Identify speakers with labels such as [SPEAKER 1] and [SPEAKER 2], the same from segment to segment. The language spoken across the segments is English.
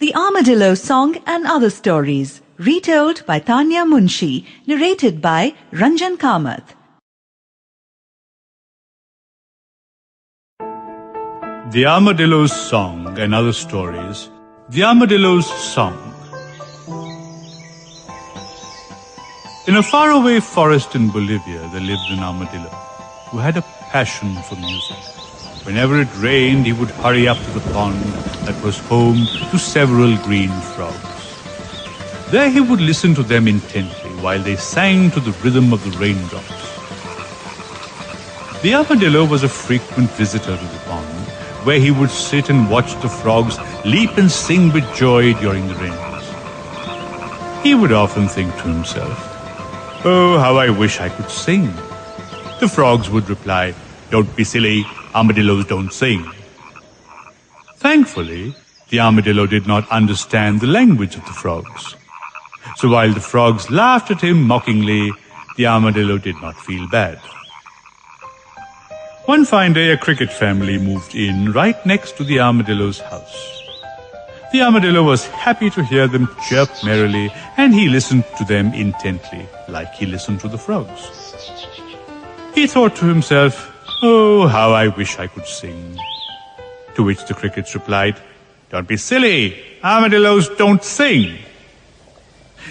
[SPEAKER 1] The Armadillo Song and Other Stories, retold by Tanya Munshi, narrated by Ranjan Kamath.
[SPEAKER 2] The Armadillo's Song and Other Stories. The Armadillo's Song. In a faraway forest in Bolivia, there lived an armadillo who had a passion for music. Whenever it rained, he would hurry up to the pond that was home to several green frogs. There he would listen to them intently while they sang to the rhythm of the raindrops. The armadillo was a frequent visitor to the pond, where he would sit and watch the frogs leap and sing with joy during the rains. He would often think to himself, "Oh, how I wish I could sing." The frogs would reply, "Don't be silly, armadillos don't sing." Thankfully, the armadillo did not understand the language of the frogs. So while the frogs laughed at him mockingly, the armadillo did not feel bad. One fine day, a cricket family moved in right next to the armadillo's house. The armadillo was happy to hear them chirp merrily, and he listened to them intently, like he listened to the frogs. He thought to himself, "Oh, how I wish I could sing." To which the crickets replied, "Don't be silly, armadillos don't sing."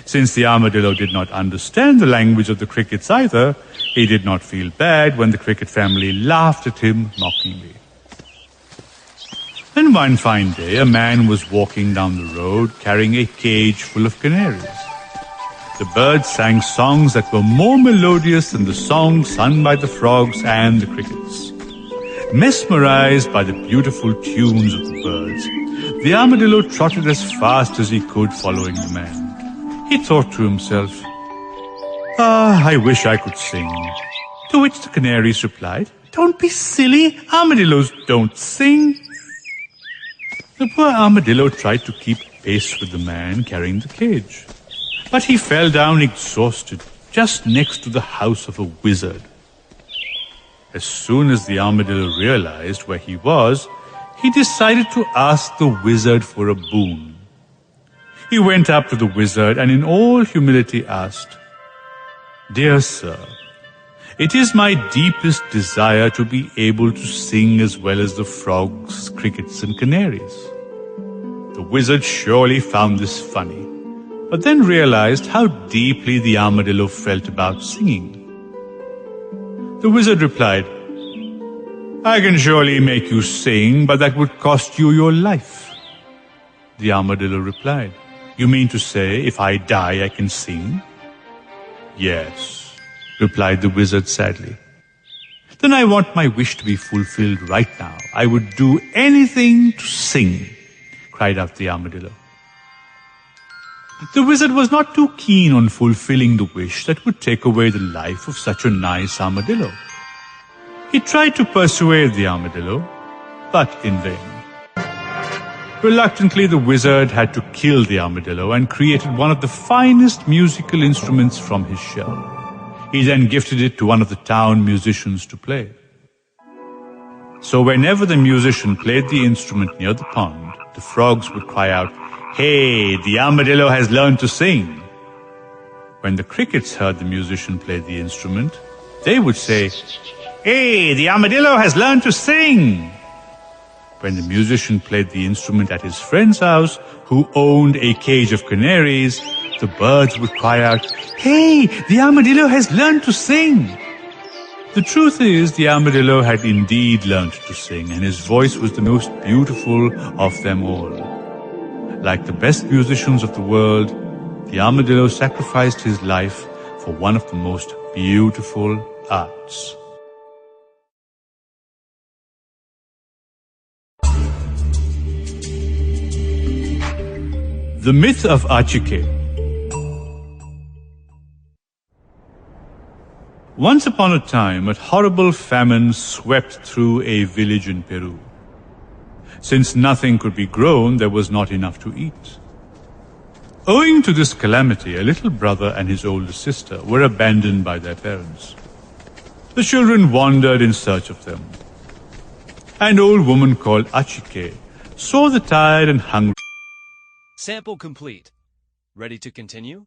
[SPEAKER 2] Since the armadillo did not understand the language of the crickets either, he did not feel bad when the cricket family laughed at him mockingly. Then one fine day, a man was walking down the road carrying a cage full of canaries. The birds sang songs that were more melodious than the songs sung by the frogs and the crickets. Mesmerized by the beautiful tunes of the birds, the armadillo trotted as fast as he could following the man. He thought to himself, I wish I could sing." To which the canaries replied, "Don't be silly, armadillos don't sing." The poor armadillo tried to keep pace with the man carrying the cage, but he fell down exhausted just next to the house of a wizard. As soon as the armadillo realized where he was, he decided to ask the wizard for a boon. He went up to the wizard and in all humility asked, "Dear sir, it is my deepest desire to be able to sing as well as the frogs, crickets, and canaries." The wizard surely found this funny, but then realized how deeply the armadillo felt about singing. The wizard replied, "I can surely make you sing, but that would cost you your life." The armadillo replied, "You mean to say if I die I can sing?" "Yes," replied the wizard sadly. "Then I want my wish to be fulfilled right now. I would do anything to sing," cried out the armadillo. The wizard was not too keen on fulfilling the wish that would take away the life of such a nice armadillo. He tried to persuade the armadillo, but in vain. Reluctantly, the wizard had to kill the armadillo and created one of the finest musical instruments from his shell. He then gifted it to one of the town musicians to play. So whenever the musician played the instrument near the pond, the frogs would cry out, "Hey, the armadillo has learned to sing." When the crickets heard the musician play the instrument, they would say, "Hey, the armadillo has learned to sing." When the musician played the instrument at his friend's house, who owned a cage of canaries, the birds would cry out, "Hey, the armadillo has learned to sing." The truth is, the armadillo had indeed learned to sing, and his voice was the most beautiful of them all. Like the best musicians of the world, the armadillo sacrificed his life for one of the most beautiful arts. The Myth of Achike. Once upon a time, a horrible famine swept through a village in Peru. Since nothing could be grown, there was not enough to eat. Owing to this calamity, a little brother and his older sister were abandoned by their parents. The children wandered in search of them. An old woman called Achike saw the tired and hungry
[SPEAKER 3] Sample complete. Ready to continue?